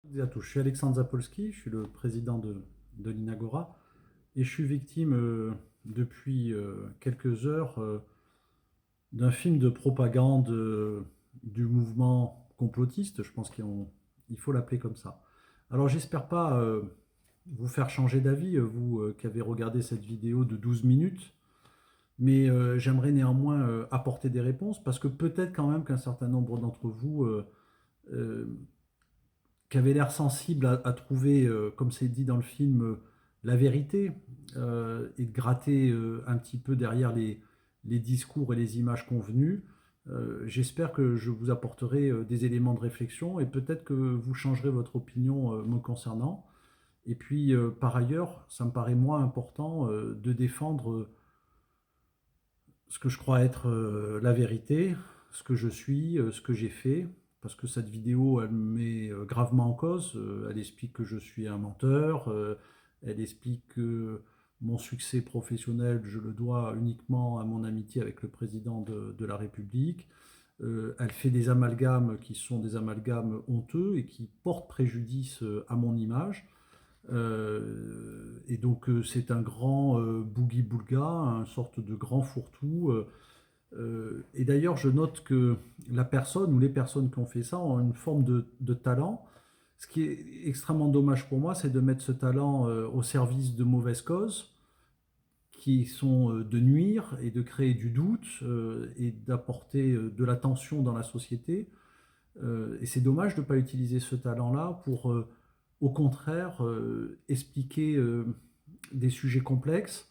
Je suis Alexandre Zapolski, je suis le président de l'Inagora et je suis victime depuis quelques heures d'un film de propagande du mouvement complotiste, je pense qu'il faut l'appeler comme ça. Alors j'espère pas vous faire changer d'avis, vous qui avez regardé cette vidéo de 12 minutes, mais j'aimerais néanmoins apporter des réponses parce que peut-être quand même qu'un certain nombre d'entre vous euh, qui avait l'air sensible à trouver, comme c'est dit dans le film, la vérité et de gratter un petit peu derrière les discours et les images convenues. J'espère que je vous apporterai des éléments de réflexion et peut-être que vous changerez votre opinion me concernant. Et puis, par ailleurs, ça me paraît moins important de défendre ce que je crois être la vérité, ce que je suis, ce que j'ai fait, parce que cette vidéo, elle me met gravement en cause. Elle explique que je suis un menteur, elle explique que mon succès professionnel, je le dois uniquement à mon amitié avec le président de la République. Elle fait des amalgames qui sont des amalgames honteux et qui portent préjudice à mon image. Et donc c'est un grand boogie-boulga, une sorte de grand fourre-tout. Et d'ailleurs, je note que la personne ou les personnes qui ont fait ça ont une forme de talent. Ce qui est extrêmement dommage pour moi, c'est de mettre ce talent au service de mauvaises causes qui sont de nuire et de créer du doute et d'apporter de la tension dans la société. Et c'est dommage de ne pas utiliser ce talent-là pour, au contraire, expliquer des sujets complexes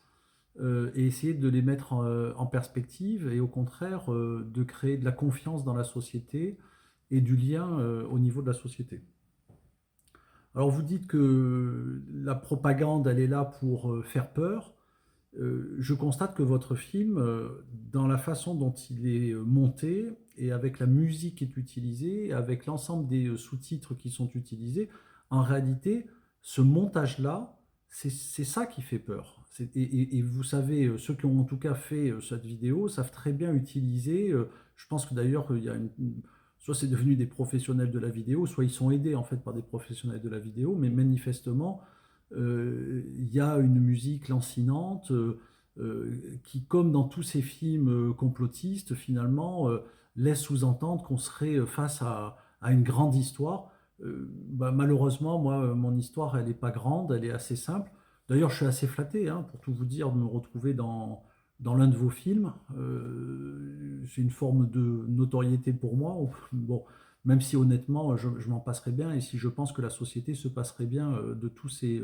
et essayer de les mettre en perspective et au contraire de créer de la confiance dans la société et du lien au niveau de la société. Alors vous dites que la propagande, elle est là pour faire peur. Je constate que votre film, dans la façon dont il est monté, et avec la musique qui est utilisée, avec l'ensemble des sous-titres qui sont utilisés, en réalité, ce montage-là, c'est ça qui fait peur. Et vous savez, ceux qui ont en tout cas fait cette vidéo savent très bien utiliser. Je pense que d'ailleurs, il y a soit c'est devenu des professionnels de la vidéo, soit ils sont aidés en fait par des professionnels de la vidéo, mais manifestement, il y a une musique lancinante qui, comme dans tous ces films complotistes, finalement, laisse sous-entendre qu'on serait face à une grande histoire. Bah, malheureusement, moi, mon histoire, elle n'est pas grande, elle est assez simple. D'ailleurs, je suis assez flatté, hein, pour tout vous dire, de me retrouver dans l'un de vos films. C'est une forme de notoriété pour moi. Bon, même si honnêtement, je m'en passerais bien et si je pense que la société se passerait bien de tous ces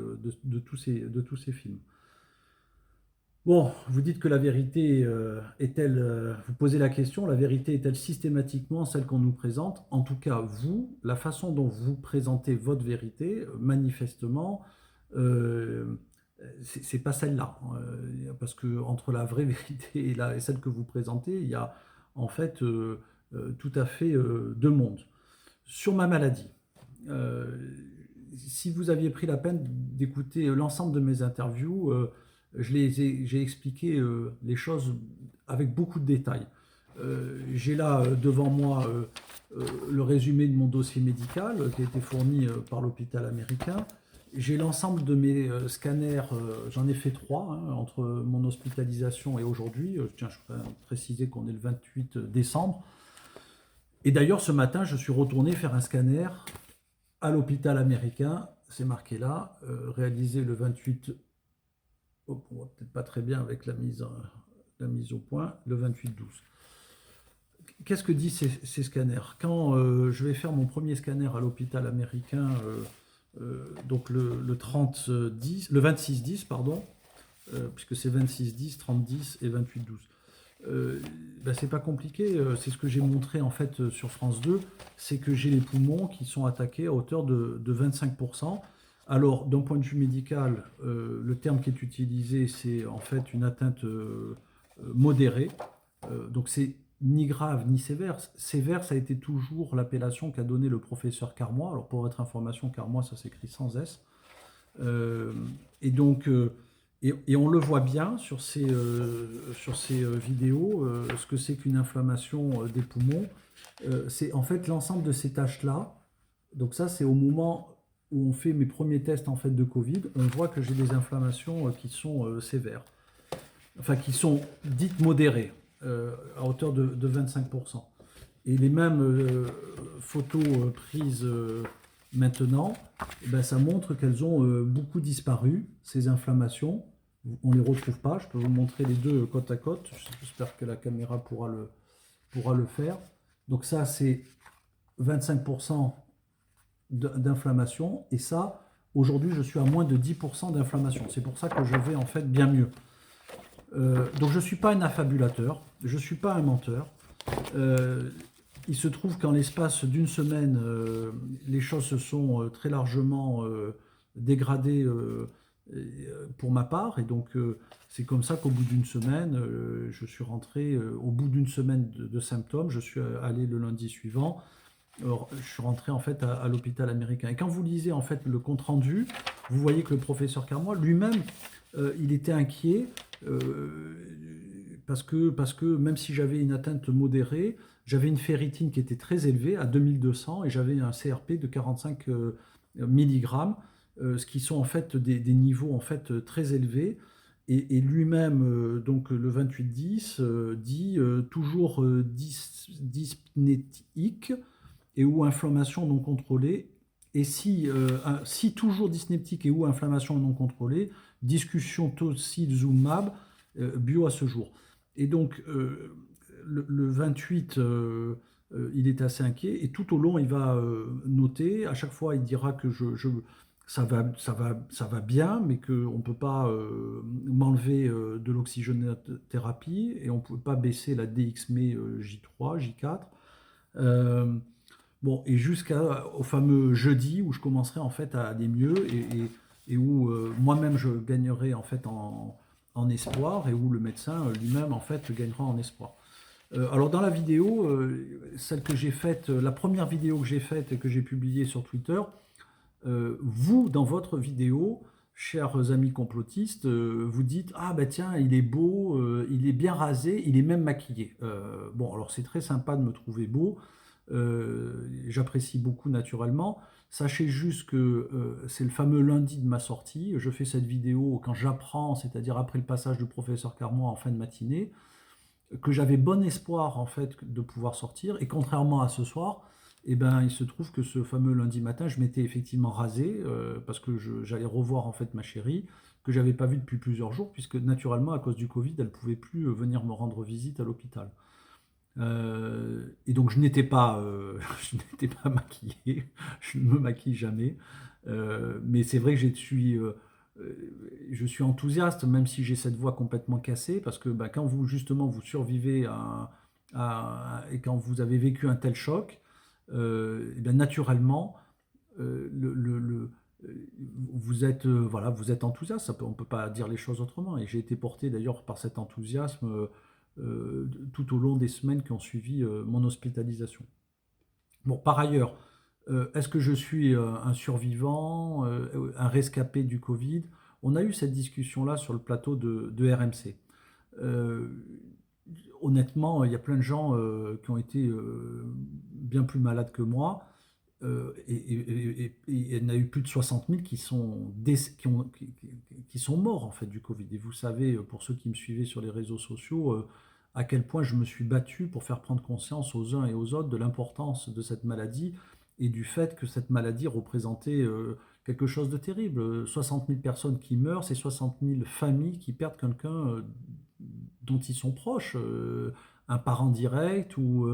films. Bon, vous dites que la vérité est-elle, vous posez la question, la vérité est-elle systématiquement celle qu'on nous présente? En tout cas, vous, la façon dont vous présentez votre vérité, manifestement, euh, c'est pas celle-là. Parce que entre la vraie vérité et celle que vous présentez, il y a en fait tout à fait deux mondes. Sur ma maladie, euh, si vous aviez pris la peine d'écouter l'ensemble de mes interviews, j'ai expliqué les choses avec beaucoup de détails. J'ai là devant moi le résumé de mon dossier médical qui a été fourni par l'hôpital américain. J'ai l'ensemble de mes scanners, j'en ai fait trois entre mon hospitalisation et aujourd'hui. Tiens, je voudrais préciser qu'on est le 28 décembre. Et d'ailleurs, ce matin, je suis retourné faire un scanner à l'hôpital américain, c'est marqué là, réalisé le 28, oh, peut-être pas très bien avec la mise au point, le 28-12. Qu'est-ce que disent ces scanners? Quand je vais faire mon premier scanner à l'hôpital américain, donc le 30-10, le 26-10, pardon, puisque c'est 26-10, 30-10 et 28-12. Ben, c'est pas compliqué, c'est ce que j'ai montré en fait sur France 2, c'est que j'ai les poumons qui sont attaqués à hauteur de 25%. Alors, d'un point de vue médical, le terme qui est utilisé, c'est en fait une atteinte modérée. Donc, c'est ni grave ni sévère. Sévère, ça a été toujours l'appellation qu'a donné le professeur Carmois. Alors, pour votre information, Carmois, ça s'écrit sans S. Euh, et donc, et on le voit bien sur ces vidéos, ce que c'est qu'une inflammation des poumons. C'est en fait l'ensemble de ces tâches-là. Donc ça, c'est au moment où on fait mes premiers tests en fait de Covid, on voit que j'ai des inflammations qui sont sévères, enfin qui sont dites modérées, à hauteur de 25%. Et les mêmes photos prises maintenant, eh ben, ça montre qu'elles ont beaucoup disparu, ces inflammations. On ne les retrouve pas. Je peux vous montrer les deux côte à côte. J'espère que la caméra pourra le faire. Donc ça, c'est 25% d'inflammation. Et ça, aujourd'hui, je suis à moins de 10% d'inflammation. C'est pour ça que je vais en fait bien mieux. Donc je ne suis pas un affabulateur, je ne suis pas un menteur. Euh, il se trouve qu'en l'espace d'une semaine, les choses se sont très largement dégradées pour ma part. Et donc, c'est comme ça qu'au bout d'une semaine, je suis rentré, au bout d'une semaine de symptômes, je suis allé le lundi suivant. Alors, je suis rentré en fait à l'hôpital américain. Et quand vous lisez en fait le compte rendu, vous voyez que le professeur Carmois lui-même, il était inquiet parce que même si j'avais une atteinte modérée, j'avais une ferritine qui était très élevée à 2200 et j'avais un CRP de 45 mg, ce qui sont en fait des niveaux en fait très élevés. Et lui-même, donc le 28-10, dit toujours dyspnéique et ou inflammation non contrôlée. Et si toujours dyspnéptique et ou inflammation non contrôlée, discussion tocilizumab bio à ce jour. Et donc, le 28, il est assez inquiet et tout au long, il va noter. À chaque fois, il dira que ça va bien, mais qu'on ne peut pas m'enlever de l'oxygénothérapie et on ne peut pas baisser la DXME J3, J4. Bon, et jusqu'au fameux jeudi où je commencerai en fait à aller mieux et où moi-même je gagnerai en fait en espoir et où le médecin lui-même en fait gagnera en espoir. Alors dans la vidéo, celle que j'ai faite, la première vidéo que j'ai faite et que j'ai publiée sur Twitter, vous dans votre vidéo, chers amis complotistes, vous dites ah ben tiens il est beau, il est bien rasé, il est même maquillé. Bon alors c'est très sympa de me trouver beau. J'apprécie beaucoup naturellement. Sachez juste que c'est le fameux lundi de ma sortie. Je fais cette vidéo quand j'apprends, c'est-à-dire après le passage du professeur Carmois en fin de matinée, que j'avais bon espoir en fait de pouvoir sortir. Et contrairement à ce soir, eh ben, il se trouve que ce fameux lundi matin, je m'étais effectivement rasé parce que j'allais revoir en fait ma chérie que j'avais pas vue depuis plusieurs jours, puisque naturellement à cause du Covid, elle pouvait plus venir me rendre visite à l'hôpital. Et donc je n'étais pas maquillé, je ne me maquille jamais. Mais c'est vrai que je suis enthousiaste, même si j'ai cette voix complètement cassée, parce que bah, quand vous justement vous survivez et quand vous avez vécu un tel choc, et bien, naturellement, euh, le, le- le- vous êtes voilà, vous êtes enthousiaste. On ne peut pas dire les choses autrement. Et j'ai été porté d'ailleurs par cet enthousiasme tout au long des semaines qui ont suivi mon hospitalisation. Bon, par ailleurs, est-ce que je suis un survivant, un rescapé du Covid? On a eu cette discussion-là sur le plateau de RMC. Euh, Honnêtement, il y a plein de gens qui ont été bien plus malades que moi. Et il y en a eu plus de 60 000 qui sont morts en fait du Covid. Et vous savez, pour ceux qui me suivaient sur les réseaux sociaux, à quel point je me suis battu pour faire prendre conscience aux uns et aux autres de l'importance de cette maladie et du fait que cette maladie représentait quelque chose de terrible. 60 000 personnes qui meurent, c'est 60 000 familles qui perdent quelqu'un dont ils sont proches, un parent direct ou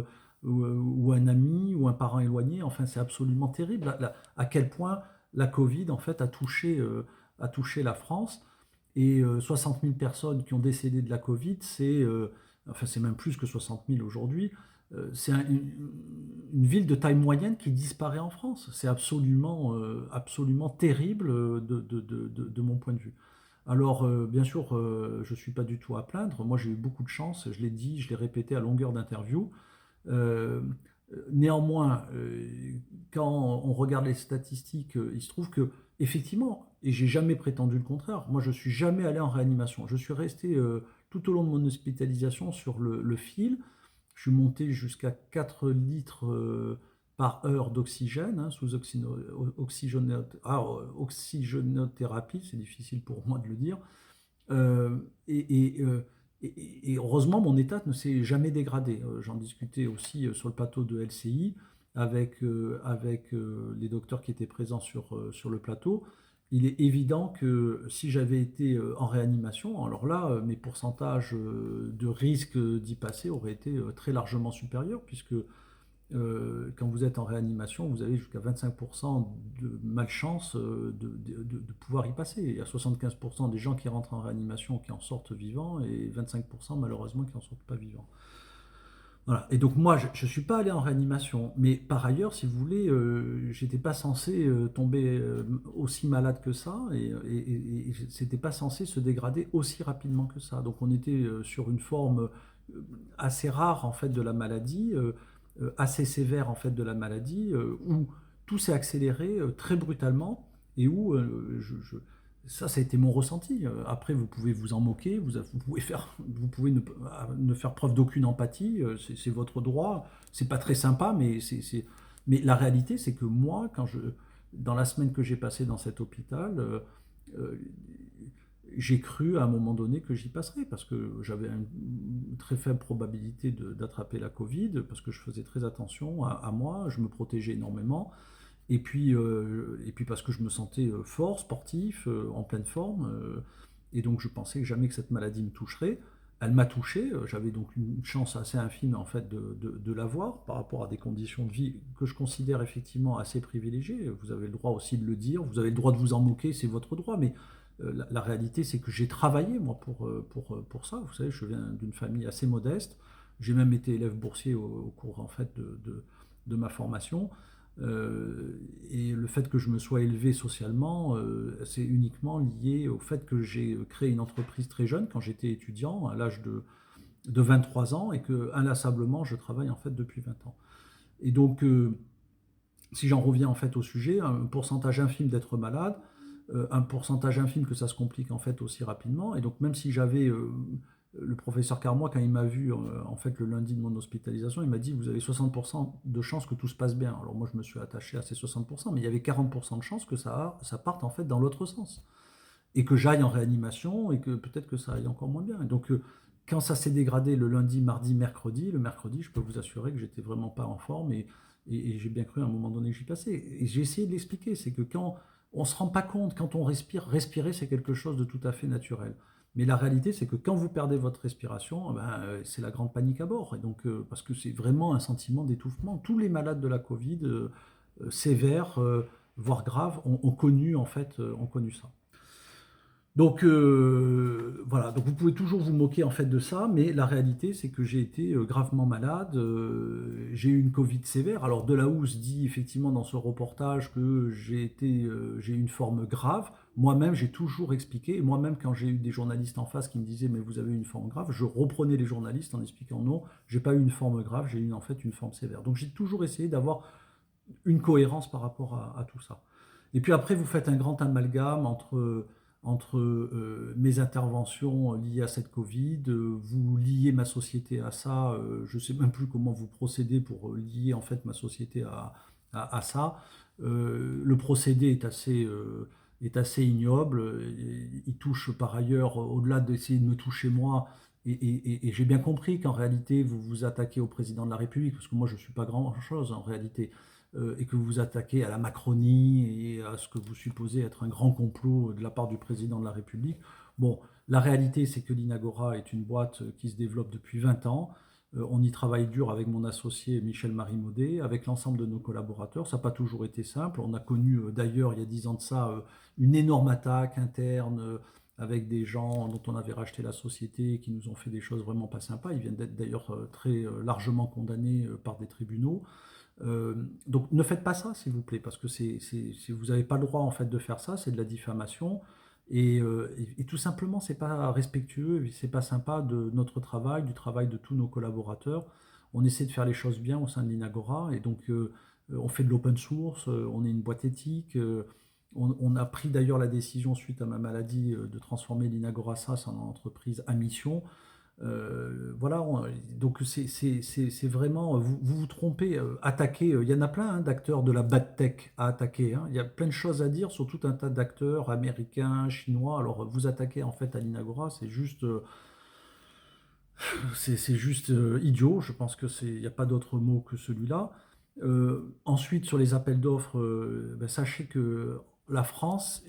un ami ou un parent éloigné. Enfin, c'est absolument terrible à quel point la Covid en fait a touché la France. Et 60 000 personnes qui ont décédé de la Covid, enfin c'est même plus que 60 000 aujourd'hui. C'est une ville de taille moyenne qui disparaît en France. C'est absolument terrible de mon point de vue. Alors, bien sûr, je ne suis pas du tout à plaindre. Moi, j'ai eu beaucoup de chance. Je l'ai dit, je l'ai répété à longueur d'interview. Euh, Néanmoins, quand on regarde les statistiques, il se trouve que, effectivement, et j'ai jamais prétendu le contraire, moi je suis jamais allé en réanimation. Je suis resté tout au long de mon hospitalisation sur le fil. Je suis monté jusqu'à 4 litres par heure d'oxygène, hein, sous oxygénothérapie, c'est difficile pour moi de le dire. Euh, et, et, euh, et heureusement, mon état ne s'est jamais dégradé. J'en discutais aussi sur le plateau de LCI avec les docteurs qui étaient présents sur le plateau. Il est évident que si j'avais été en réanimation, alors là, mes pourcentages de risque d'y passer auraient été très largement supérieurs, puisque quand vous êtes en réanimation, vous avez jusqu'à 25% de malchance de pouvoir y passer. Il y a 75% des gens qui rentrent en réanimation qui en sortent vivants et 25% malheureusement qui en sortent pas vivants. Voilà. Et donc moi, je ne suis pas allé en réanimation, mais par ailleurs, si vous voulez, j'étais pas censé tomber aussi malade que ça, et c'était pas censé se dégrader aussi rapidement que ça. Donc on était sur une forme assez rare en fait de la maladie, assez sévère en fait de la maladie, où tout s'est accéléré très brutalement et où ça a été mon ressenti. Après, vous pouvez vous en moquer, vous pouvez ne faire preuve d'aucune empathie, c'est votre droit. C'est pas très sympa, mais la réalité, c'est que moi, dans la semaine que j'ai passée dans cet hôpital, euh, j'ai cru à un moment donné que j'y passerais parce que j'avais une très faible probabilité d'attraper la Covid, parce que je faisais très attention à moi, je me protégeais énormément. Et puis parce que je me sentais fort, sportif, en pleine forme, et donc je pensais jamais que cette maladie me toucherait. Elle m'a touché, j'avais donc une chance assez infime en fait de l'avoir par rapport à des conditions de vie que je considère effectivement assez privilégiées. Vous avez le droit aussi de le dire, vous avez le droit de vous en moquer, c'est votre droit, mais la réalité c'est que j'ai travaillé moi pour ça. Vous savez, je viens d'une famille assez modeste, j'ai même été élève boursier au cours en fait de ma formation. Et le fait que je me sois élevé socialement, c'est uniquement lié au fait que j'ai créé une entreprise très jeune, quand j'étais étudiant, à l'âge de 23 ans, et que inlassablement, je travaille en fait depuis 20 ans. Et donc, si j'en reviens en fait au sujet, un pourcentage infime d'être malade, un pourcentage infime que ça se complique en fait aussi rapidement. Et donc, même si j'avais le professeur Carmois, quand il m'a vu en fait le lundi de mon hospitalisation, il m'a dit: vous avez 60% de chances que tout se passe bien. Alors moi, je me suis attaché à ces 60%, mais il y avait 40% de chances que ça parte en fait dans l'autre sens et que j'aille en réanimation et que peut-être que ça aille encore moins bien. Et donc, quand ça s'est dégradé le lundi, mardi, mercredi, le mercredi, je peux vous assurer que j'étais vraiment pas en forme, et j'ai bien cru à un moment donné que j'y passais. Et j'ai essayé de l'expliquer, c'est que quand on se rend pas compte, quand on respire, respirer c'est quelque chose de tout à fait naturel. Mais la réalité, c'est que quand vous perdez votre respiration, c'est la grande panique à bord. Et donc, parce que c'est vraiment un sentiment d'étouffement. Tous les malades de la Covid, sévères, voire graves, ont connu en fait, ont connu ça. Donc voilà, donc vous pouvez toujours vous moquer en fait de ça, mais la réalité c'est que j'ai été gravement malade, j'ai eu une Covid sévère. Alors Delahousse dit effectivement dans ce reportage que j'ai eu une forme grave. Moi-même j'ai toujours expliqué, et moi-même quand j'ai eu des journalistes en face qui me disaient mais vous avez eu une forme grave, je reprenais les journalistes en expliquant non, j'ai pas eu une forme grave, j'ai eu en fait une forme sévère. Donc j'ai toujours essayé d'avoir une cohérence par rapport à tout ça. Et puis après, vous faites un grand amalgame entre mes interventions liées à cette Covid, vous liez ma société à ça, je ne sais même plus comment vous procédez pour lier en fait ma société à ça. Le procédé est assez ignoble, il touche par ailleurs, au-delà d'essayer de me toucher moi, et j'ai bien compris qu'en réalité, vous vous attaquez au président de la République, parce que moi, je ne suis pas grand-chose en réalité, et que vous vous attaquez à la Macronie et à ce que vous supposez être un grand complot de la part du président de la République. Bon, la réalité, c'est que l'Inagora est une boîte qui se développe depuis 20 ans. On y travaille dur avec mon associé Michel Marimaudet, avec l'ensemble de nos collaborateurs. Ça n'a pas toujours été simple. On a connu d'ailleurs, il y a 10 ans de ça, une énorme attaque interne avec des gens dont on avait racheté la société qui nous ont fait des choses vraiment pas sympas. Ils viennent d'être d'ailleurs très largement condamnés par des tribunaux. Donc ne faites pas ça, s'il vous plaît, parce que vous n'avez pas le droit en fait de faire ça, c'est de la diffamation. Et tout simplement, c'est pas respectueux, c'est pas sympa de notre travail, du travail de tous nos collaborateurs. On essaie de faire les choses bien au sein de l'Inagora, et donc on fait de l'open source, on est une boîte éthique. On a pris d'ailleurs la décision, suite à ma maladie, de transformer l'Inagora SaaS en entreprise à mission. Voilà, donc c'est vraiment, vous vous trompez, attaquer, il y en a plein hein, d'acteurs de la bad tech à attaquer, hein. Il y a plein de choses à dire sur tout un tas d'acteurs américains, chinois. Alors vous attaquez en fait à l'Inagora, c'est juste idiot. Je pense que il n'y a pas d'autre mot que celui-là. Ensuite, sur les appels d'offres, ben, sachez que la France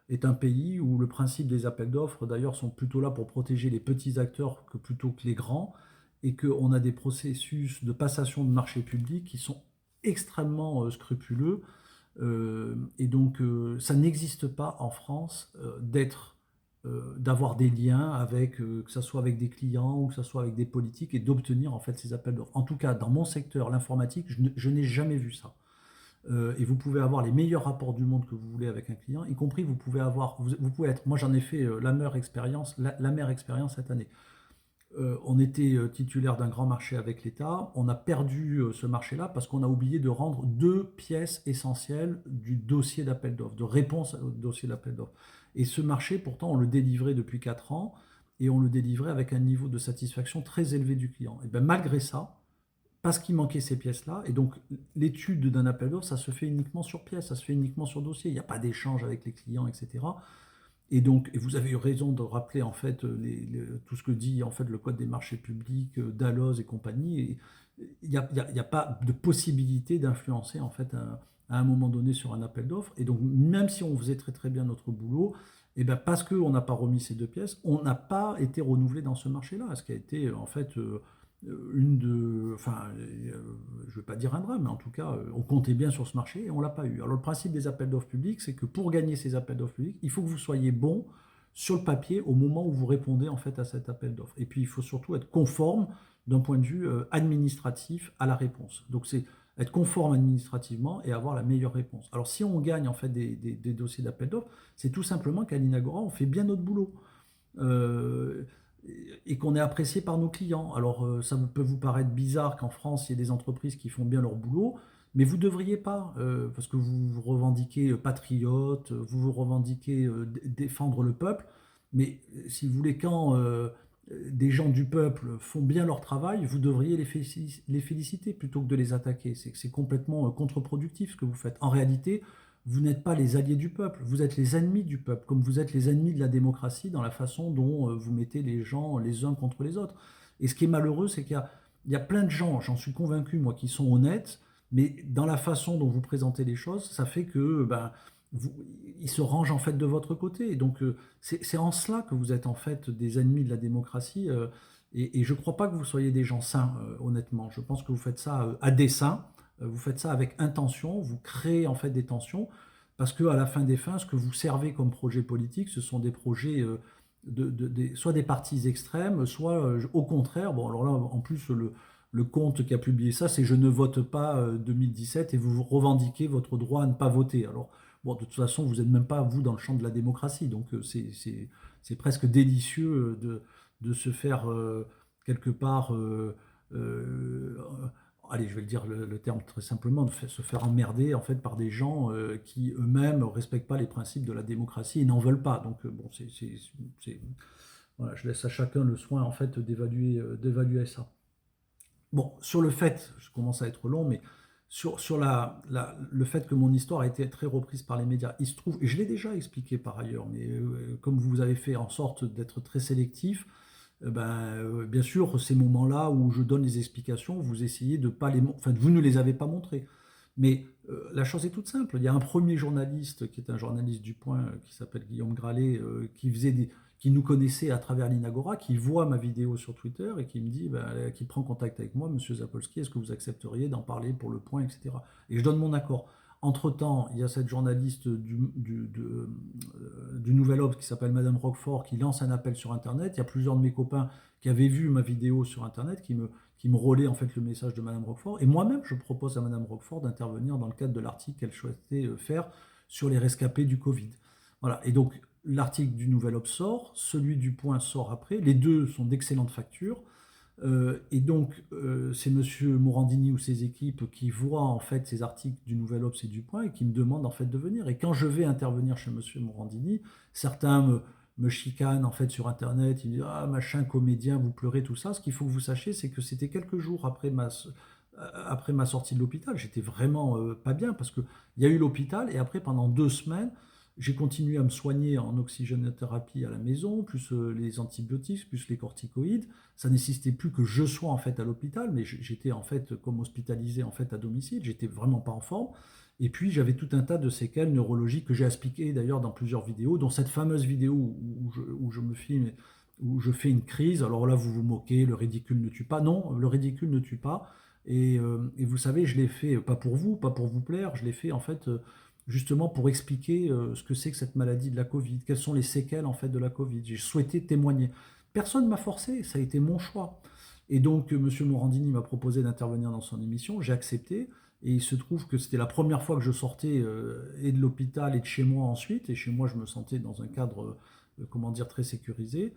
est un pays où le principe des appels d'offres, d'ailleurs, sont plutôt là pour protéger les petits acteurs que plutôt que les grands, et qu'on a des processus de passation de marché public qui sont extrêmement scrupuleux. Et donc, ça n'existe pas en France d'avoir des liens avec, que ce soit avec des clients ou que ce soit avec des politiques et d'obtenir en fait ces appels d'offres. En tout cas, dans mon secteur, l'informatique, je n'ai jamais vu ça. Et vous pouvez avoir les meilleurs rapports du monde que vous voulez avec un client, y compris vous pouvez être, moi j'en ai fait la meilleure expérience cette année. On était titulaire d'un grand marché avec l'État. On a perdu ce marché-là parce qu'on a oublié de rendre deux pièces essentielles du dossier d'appel d'offres, de réponse au dossier d'appel d'offres. Et ce marché, pourtant, on le délivrait depuis 4 ans et on le délivrait avec un niveau de satisfaction très élevé du client. Et bien malgré ça, parce qu'il manquait ces pièces-là, et donc l'étude d'un appel d'offres, ça se fait uniquement sur pièce, ça se fait uniquement sur dossier. Il n'y a pas d'échange avec les clients, etc. Et donc, et vous avez eu raison de rappeler en fait tout ce que dit en fait le code des marchés publics, Dalloz et compagnie. Et il n'y a, il y a pas de possibilité d'influencer en fait à un moment donné sur un appel d'offres. Et donc, même si on faisait très très bien notre boulot, et ben parce qu'on n'a pas remis ces deux pièces, on n'a pas été renouvelé dans ce marché-là, ce qui a été en fait enfin, je ne vais pas dire un drame, mais en tout cas, on comptait bien sur ce marché et on ne l'a pas eu. Alors le principe des appels d'offres publics, c'est que pour gagner ces appels d'offres publics, il faut que vous soyez bon sur le papier au moment où vous répondez en fait à cet appel d'offres. Et puis il faut surtout être conforme d'un point de vue administratif à la réponse. Donc c'est être conforme administrativement et avoir la meilleure réponse. Alors si on gagne en fait des dossiers d'appel d'offres, c'est tout simplement qu'à l'Inagora, on fait bien notre boulot. Euh, et qu'on est apprécié par nos clients. Alors, ça peut vous paraître bizarre qu'en France, il y ait des entreprises qui font bien leur boulot, mais vous ne devriez pas, parce que vous vous revendiquez patriote, vous vous revendiquez défendre le peuple, mais si vous voulez, quand des gens du peuple font bien leur travail, vous devriez les féliciter plutôt que de les attaquer. C'est complètement contre-productif ce que vous faites. En réalité, vous n'êtes pas les alliés du peuple, vous êtes les ennemis du peuple, comme vous êtes les ennemis de la démocratie dans la façon dont vous mettez les gens les uns contre les autres. Et ce qui est malheureux, c'est qu'il y a plein de gens, j'en suis convaincu, moi, qui sont honnêtes, mais dans la façon dont vous présentez les choses, ça fait que vous, ils se rangent en fait de votre côté. Et donc, c'est en cela que vous êtes en fait des ennemis de la démocratie. Et je ne crois pas que vous soyez des gens sains, honnêtement. Je pense que vous faites ça à dessein. Vous faites ça avec intention, vous créez en fait des tensions, parce que à la fin des fins, ce que vous servez comme projet politique, ce sont des projets soit des partis extrêmes, soit au contraire. Bon, alors là, en plus, le compte qui a publié ça, c'est Je ne vote pas 2017 et vous revendiquez votre droit à ne pas voter. Alors, bon, de toute façon, vous n'êtes même pas, vous, dans le champ de la démocratie. Donc, c'est presque délicieux de se faire quelque part. Euh, Allez, je vais le dire le terme très simplement, se faire emmerder en fait par des gens qui eux-mêmes ne respectent pas les principes de la démocratie et n'en veulent pas. Donc bon, voilà, je laisse à chacun le soin en fait d'évaluer ça. Bon, sur le fait, je commence à être long, mais sur le fait que mon histoire a été très reprise par les médias, il se trouve, et je l'ai déjà expliqué par ailleurs, mais comme vous avez fait en sorte d'être très sélectif, bien sûr, ces moments-là où je donne les explications, vous essayez de pas enfin, vous ne les avez pas montrées. Mais la chose est toute simple. Il y a un premier journaliste qui est un journaliste du Point qui s'appelle Guillaume Gralet, qui nous connaissait à travers l'Inagora, qui voit ma vidéo sur Twitter et qui me dit, qui prend contact avec moi, Monsieur Zapolski, est-ce que vous accepteriez d'en parler pour le Point, etc. Et je donne mon accord. Entre-temps, il y a cette journaliste du Nouvel Obs qui s'appelle Madame Roquefort qui lance un appel sur Internet. Il y a plusieurs de mes copains qui avaient vu ma vidéo sur Internet qui me relaient en fait le message de Madame Roquefort. Et moi-même, je propose à Madame Roquefort d'intervenir dans le cadre de l'article qu'elle souhaitait faire sur les rescapés du Covid. Voilà. Et donc, l'article du Nouvel Obs sort, celui du Point sort après. Les deux sont d'excellentes factures. Et donc, c'est Monsieur Morandini ou ses équipes qui voient en fait ces articles du Nouvel Obs et du Point et qui me demandent en fait de venir. Et quand je vais intervenir chez Monsieur Morandini, certains me chicanent en fait sur Internet. Ils me disent ah machin comédien, vous pleurez tout ça. Ce qu'il faut que vous sachiez, c'est que c'était quelques jours après ma sortie de l'hôpital. J'étais vraiment pas bien parce que il y a eu l'hôpital et après pendant 2 semaines. J'ai continué à me soigner en oxygénothérapie à la maison, plus les antibiotiques, plus les corticoïdes. Ça nécessitait plus que je sois en fait à l'hôpital, mais j'étais en fait comme hospitalisé en fait à domicile. J'étais vraiment pas en forme. Et puis j'avais tout un tas de séquelles neurologiques que j'ai expliquées d'ailleurs dans plusieurs vidéos, dont cette fameuse vidéo où je me filme, où je fais une crise. Alors là, vous vous moquez, le ridicule ne tue pas. Non, le ridicule ne tue pas. Et vous savez, je l'ai fait pas pour vous, pas pour vous plaire, je l'ai fait en fait justement pour expliquer ce que c'est que cette maladie de la Covid, quelles sont les séquelles en fait de la Covid. J'ai souhaité témoigner. Personne ne m'a forcé, ça a été mon choix. Et donc, M. Morandini m'a proposé d'intervenir dans son émission, j'ai accepté, et il se trouve que c'était la première fois que je sortais et de l'hôpital et de chez moi ensuite, et chez moi je me sentais dans un cadre, comment dire, très sécurisé.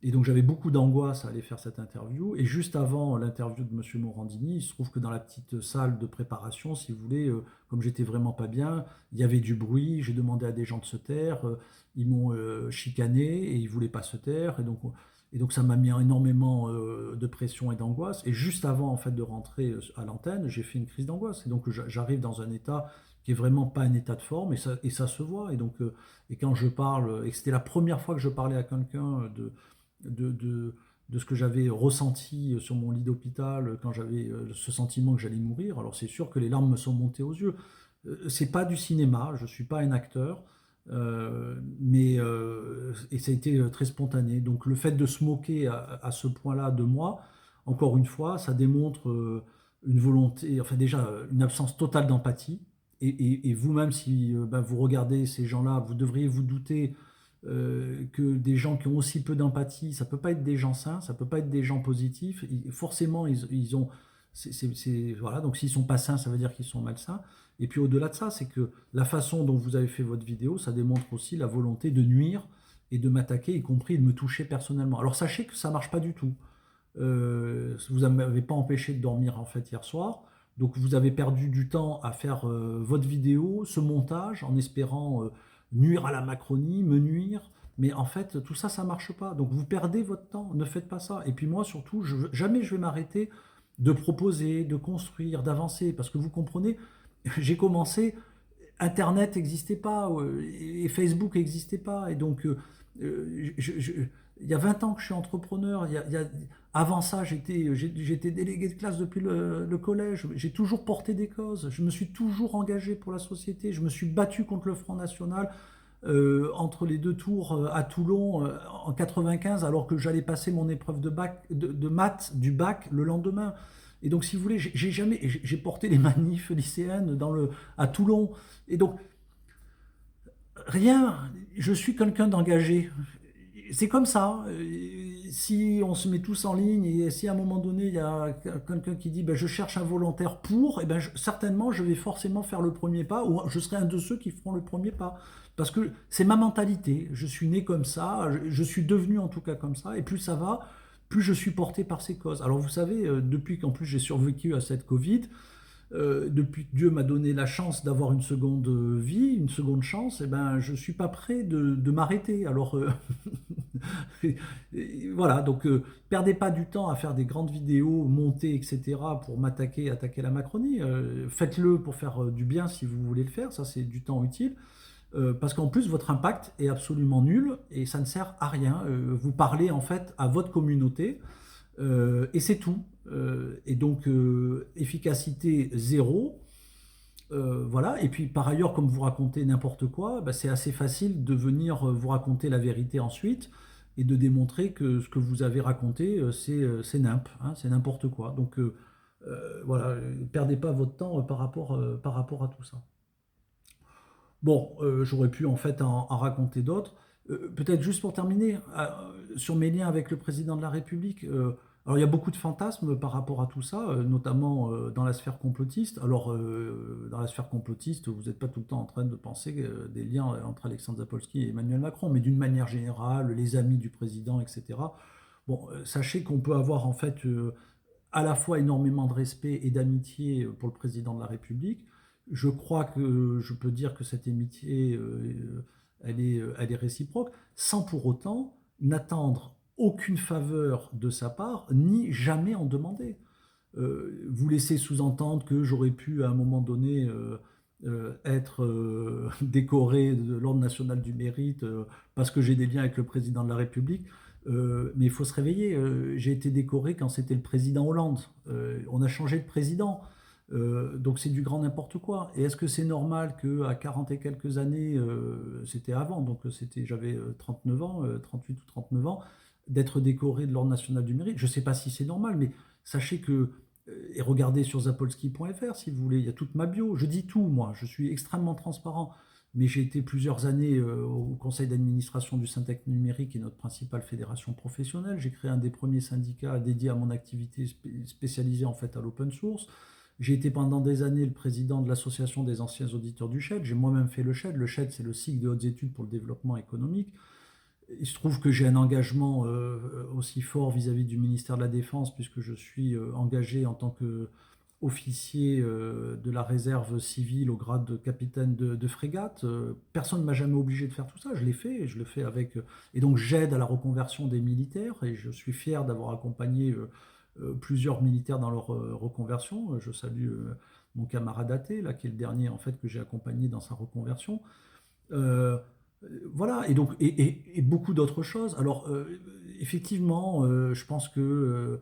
Et donc j'avais beaucoup d'angoisse à aller faire cette interview. Et juste avant l'interview de M. Morandini, il se trouve que dans la petite salle de préparation, si vous voulez, comme j'étais vraiment pas bien, il y avait du bruit, j'ai demandé à des gens de se taire, ils m'ont chicané et ils voulaient pas se taire. Et donc ça m'a mis énormément de pression et d'angoisse. Et juste avant en fait de rentrer à l'antenne, j'ai fait une crise d'angoisse. Et donc j'arrive dans un état qui est vraiment pas un état de forme et ça se voit. Et quand je parle, et que c'était la première fois que je parlais à quelqu'un de, de, de ce que j'avais ressenti sur mon lit d'hôpital quand j'avais ce sentiment que j'allais mourir. Alors c'est sûr que les larmes me sont montées aux yeux. C'est pas du cinéma, je suis pas un acteur, et ça a été très spontané. Donc le fait de se moquer à ce point-là de moi, encore une fois, ça démontre une volonté, enfin déjà une absence totale d'empathie. Et vous-même, si ben, vous regardez ces gens-là, vous devriez vous douter que des gens qui ont aussi peu d'empathie, ça peut pas être des gens sains, ça peut pas être des gens positifs. Forcément, ils ont, voilà. Donc s'ils sont pas sains, ça veut dire qu'ils sont malsains. Et puis au-delà de ça, c'est que la façon dont vous avez fait votre vidéo, ça démontre aussi la volonté de nuire et de m'attaquer, y compris de me toucher personnellement. Alors sachez que ça marche pas du tout. Vous ne m'avez pas empêché de dormir en fait hier soir. Donc vous avez perdu du temps à faire votre vidéo, ce montage, en espérant nuire à la Macronie, me nuire. Mais en fait, tout ça, ça marche pas. Donc vous perdez votre temps, ne faites pas ça. Et puis moi, surtout, jamais je vais m'arrêter de proposer, de construire, d'avancer. Parce que vous comprenez, j'ai commencé, Internet n'existait pas, et Facebook n'existait pas. Et donc, il y a 20 ans que je suis entrepreneur. Avant ça, j'étais délégué de classe depuis le collège. J'ai toujours porté des causes. Je me suis toujours engagé pour la société. Je me suis battu contre le Front National entre les deux tours à Toulon en 95, alors que j'allais passer mon épreuve de bac, de maths du bac le lendemain. Et donc, si vous voulez, j'ai porté les manifs lycéennes à Toulon. Et donc, rien, je suis quelqu'un d'engagé. C'est comme ça. Si on se met tous en ligne et si à un moment donné il y a quelqu'un qui dit ben, je cherche un volontaire pour, et ben, certainement je vais forcément faire le premier pas ou je serai un de ceux qui feront le premier pas. Parce que c'est ma mentalité. Je suis né comme ça, je suis devenu en tout cas comme ça. Et plus ça va, plus je suis porté par ces causes. Alors vous savez, depuis qu'en plus j'ai survécu à cette Covid, depuis que Dieu m'a donné la chance d'avoir une seconde vie, une seconde chance, eh ben, je ne suis pas prêt de m'arrêter. Alors, voilà, donc perdez pas du temps à faire des grandes vidéos montées, etc., pour attaquer la Macronie. Faites-le pour faire du bien si vous voulez le faire, ça c'est du temps utile. Parce qu'en plus, votre impact est absolument nul et ça ne sert à rien. Vous parlez en fait à votre communauté et c'est tout. Et donc, efficacité zéro. Voilà. Et puis, par ailleurs, comme vous racontez n'importe quoi, bah, c'est assez facile de venir vous raconter la vérité ensuite et de démontrer que ce que vous avez raconté, c'est nimp, hein, c'est n'importe quoi. Donc, voilà, perdez pas votre temps par rapport à tout ça. Bon, j'aurais pu en fait en raconter d'autres. Peut-être juste pour terminer, sur mes liens avec le président de la République, alors il y a beaucoup de fantasmes par rapport à tout ça, notamment dans la sphère complotiste. Alors, dans la sphère complotiste, vous n'êtes pas tout le temps en train de penser des liens entre Alexandre Zapolsky et Emmanuel Macron, mais d'une manière générale, les amis du président, etc. Bon, sachez qu'on peut avoir en fait à la fois énormément de respect et d'amitié pour le président de la République. Je crois que je peux dire que cette amitié elle est réciproque, sans pour autant n'attendre aucune faveur de sa part, ni jamais en demander. Vous laissez sous-entendre que j'aurais pu à un moment donné être décoré de l'Ordre national du mérite parce que j'ai des liens avec le président de la République. Mais il faut se réveiller. J'ai été décoré quand c'était le président Hollande. On a changé de président. Donc c'est du grand n'importe quoi. Et est-ce que c'est normal qu'à 40 et quelques années, c'était avant, donc j'avais 39 ans, 38 ou 39 ans, d'être décoré de l'Ordre national du mérite? Je ne sais pas si c'est normal, mais sachez que, et regardez sur zapolski.fr si vous voulez, il y a toute ma bio. Je dis tout, moi, je suis extrêmement transparent. Mais j'ai été plusieurs années au conseil d'administration du Syntec Numérique, qui est notre principale fédération professionnelle. J'ai créé un des premiers syndicats dédiés à mon activité spécialisée en fait à l'open source. J'ai été pendant des années le président de l'association des anciens auditeurs du SHED. J'ai moi-même fait le SHED. Le SHED, c'est le cycle de hautes études pour le développement économique. Il se trouve que j'ai un engagement aussi fort vis-à-vis du ministère de la Défense, puisque je suis engagé en tant qu'officier de la réserve civile au grade de capitaine de frégate. Personne ne m'a jamais obligé de faire tout ça. Je l'ai fait et je le fais avec. Et donc j'aide à la reconversion des militaires et je suis fier d'avoir accompagné plusieurs militaires dans leur reconversion. Je salue mon camarade Athé, là, qui est le dernier en fait que j'ai accompagné dans sa reconversion. Euh, voilà, et donc et beaucoup d'autres choses. Alors effectivement, je pense que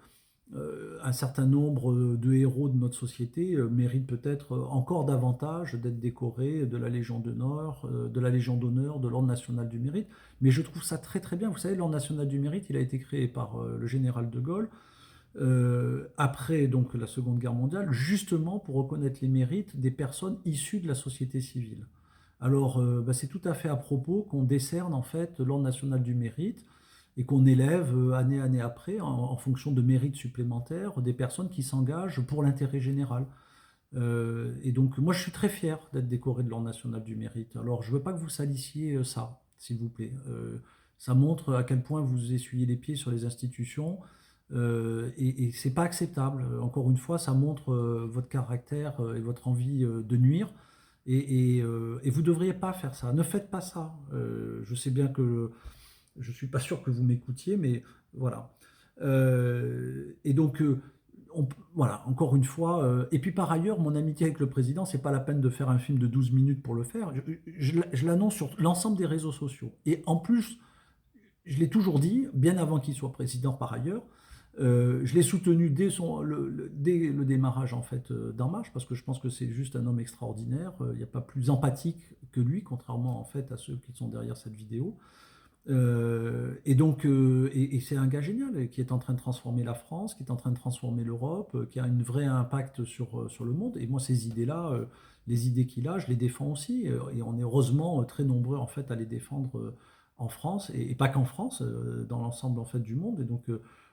un certain nombre de héros de notre société méritent peut-être encore davantage d'être décorés de la Légion d'honneur, de l'Ordre national du mérite. Mais je trouve ça très très bien. Vous savez, l'Ordre national du mérite, il a été créé par le général de Gaulle après donc la Seconde Guerre mondiale, justement pour reconnaître les mérites des personnes issues de la société civile. Alors, bah, c'est tout à fait à propos qu'on décerne en fait l'Ordre national du mérite et qu'on élève année après, en fonction de mérites supplémentaires, des personnes qui s'engagent pour l'intérêt général. Et donc, moi, je suis très fier d'être décoré de l'Ordre national du mérite. Alors, je ne veux pas que vous salissiez ça, s'il vous plaît. Ça montre à quel point vous essuyez les pieds sur les institutions. Et c'est pas acceptable. Encore une fois, ça montre votre caractère et votre envie de nuire. Et vous ne devriez pas faire ça. Ne faites pas ça. Je sais bien que je ne suis pas sûr que vous m'écoutiez, mais voilà. Et donc, voilà, encore une fois. Et puis par ailleurs, mon amitié avec le président, c'est pas la peine de faire un film de 12 minutes pour le faire. Je l'annonce sur l'ensemble des réseaux sociaux. Et en plus, je l'ai toujours dit, bien avant qu'il soit président par ailleurs, je l'ai soutenu dès le démarrage en fait d'En Marche, parce que je pense que c'est juste un homme extraordinaire. Il n'y a pas plus empathique que lui, contrairement en fait à ceux qui sont derrière cette vidéo. Et c'est un gars génial qui est en train de transformer la France, qui est en train de transformer l'Europe, qui a un vrai impact sur le monde. Et moi, ces idées-là, les idées qu'il a, je les défends aussi. Et on est heureusement très nombreux en fait à les défendre en France et pas qu'en France, dans l'ensemble en fait du monde. Et donc,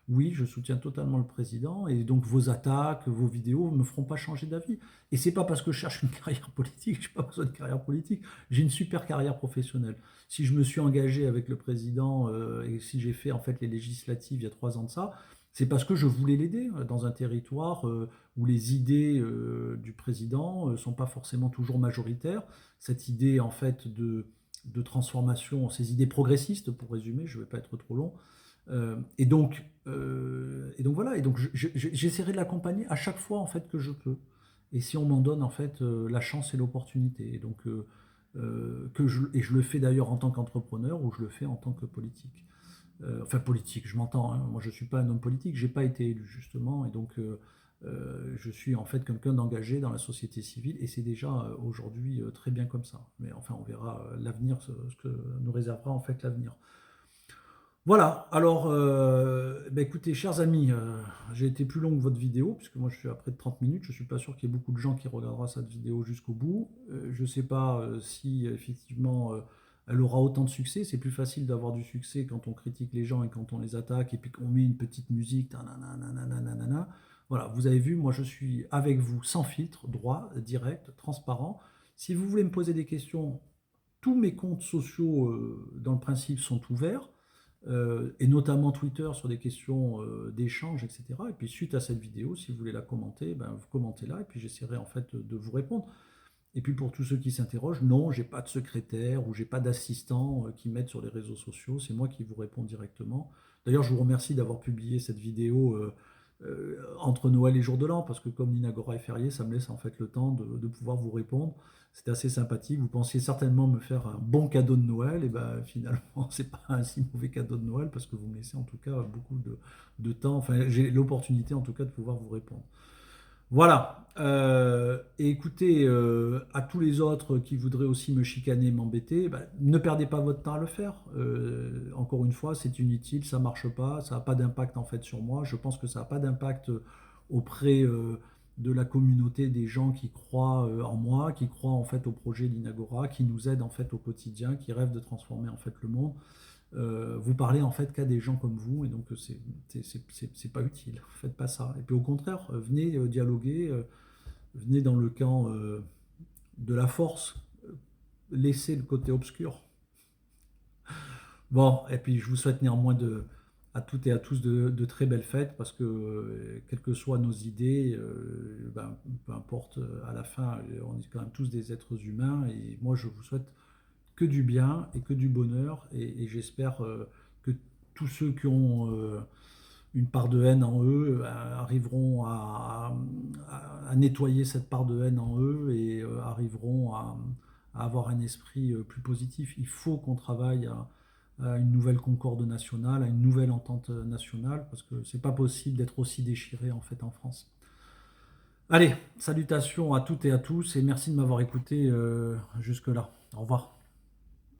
oui, je soutiens totalement le président. Et donc, vos attaques, vos vidéos ne me feront pas changer d'avis. Et c'est pas parce que je cherche une carrière politique, je n'ai pas besoin de carrière politique. J'ai une super carrière professionnelle. Si je me suis engagé avec le président et si j'ai fait en fait les législatives il y a 3 ans de ça, c'est parce que je voulais l'aider dans un territoire où les idées du président ne sont pas forcément toujours majoritaires. Cette idée en fait de transformation, ces idées progressistes, pour résumer, je ne vais pas être trop long. Et donc voilà, et donc j'essaierai de l'accompagner à chaque fois en fait que je peux. Et si on m'en donne en fait la chance et l'opportunité. Et donc et je le fais d'ailleurs en tant qu'entrepreneur ou je le fais en tant que politique. Enfin politique, je m'entends, hein. Moi je ne suis pas un homme politique, j'ai pas été élu justement, et donc je suis en fait quelqu'un d'engagé dans la société civile, et c'est déjà aujourd'hui très bien comme ça. Mais enfin on verra l'avenir, ce que nous réservera en fait l'avenir. Voilà, alors bah, écoutez, chers amis, j'ai été plus long que votre vidéo, puisque moi je suis à près de 30 minutes, je ne suis pas sûr qu'il y ait beaucoup de gens qui regarderont cette vidéo jusqu'au bout. Je ne sais pas si effectivement elle aura autant de succès. C'est plus facile d'avoir du succès quand on critique les gens et quand on les attaque, et puis qu'on met une petite musique, tananana. Voilà, vous avez vu, moi je suis avec vous sans filtre, droit, direct, transparent. Si vous voulez me poser des questions, tous mes comptes sociaux, dans le principe, sont ouverts, et notamment Twitter sur des questions d'échange, etc. Et puis suite à cette vidéo, si vous voulez la commenter, ben, vous commentez là, et puis j'essaierai en fait de vous répondre. Et puis pour tous ceux qui s'interrogent, non, j'ai pas de secrétaire ou j'ai pas d'assistant qui m'aide sur les réseaux sociaux, c'est moi qui vous réponds directement. D'ailleurs, je vous remercie d'avoir publié cette vidéo entre Noël et Jour de l'An, parce que comme l'Inagora est férié, ça me laisse en fait le temps de pouvoir vous répondre. C'était assez sympathique. Vous pensiez certainement me faire un bon cadeau de Noël, et ben finalement, c'est pas un si mauvais cadeau de Noël, parce que vous me laissez en tout cas beaucoup de temps. Enfin, j'ai l'opportunité en tout cas de pouvoir vous répondre. Voilà. Et écoutez, à tous les autres qui voudraient aussi me chicaner, m'embêter, bah, ne perdez pas votre temps à le faire. Encore une fois, c'est inutile, ça marche pas, ça n'a pas d'impact en fait sur moi. Je pense que ça n'a pas d'impact auprès de la communauté des gens qui croient en moi, qui croient en fait au projet d'Inagora, qui nous aident en fait au quotidien, qui rêvent de transformer en fait le monde. Vous parlez en fait qu'à des gens comme vous, et donc c'est pas utile. Faites pas ça. Et puis au contraire, venez dialoguer, venez dans le camp de la force, laissez le côté obscur. Bon, et puis je vous souhaite néanmoins à toutes et à tous de très belles fêtes, parce que quelles que soient nos idées, ben, peu importe, à la fin, on est quand même tous des êtres humains, et moi je vous souhaite que du bien et que du bonheur. Et j'espère que tous ceux qui ont une part de haine en eux arriveront à nettoyer cette part de haine en eux et arriveront à avoir un esprit plus positif. Il faut qu'on travaille à une nouvelle concorde nationale, à une nouvelle entente nationale, parce que c'est pas possible d'être aussi déchiré en fait en France. Allez, salutations à toutes et à tous, et merci de m'avoir écouté jusque-là. Au revoir.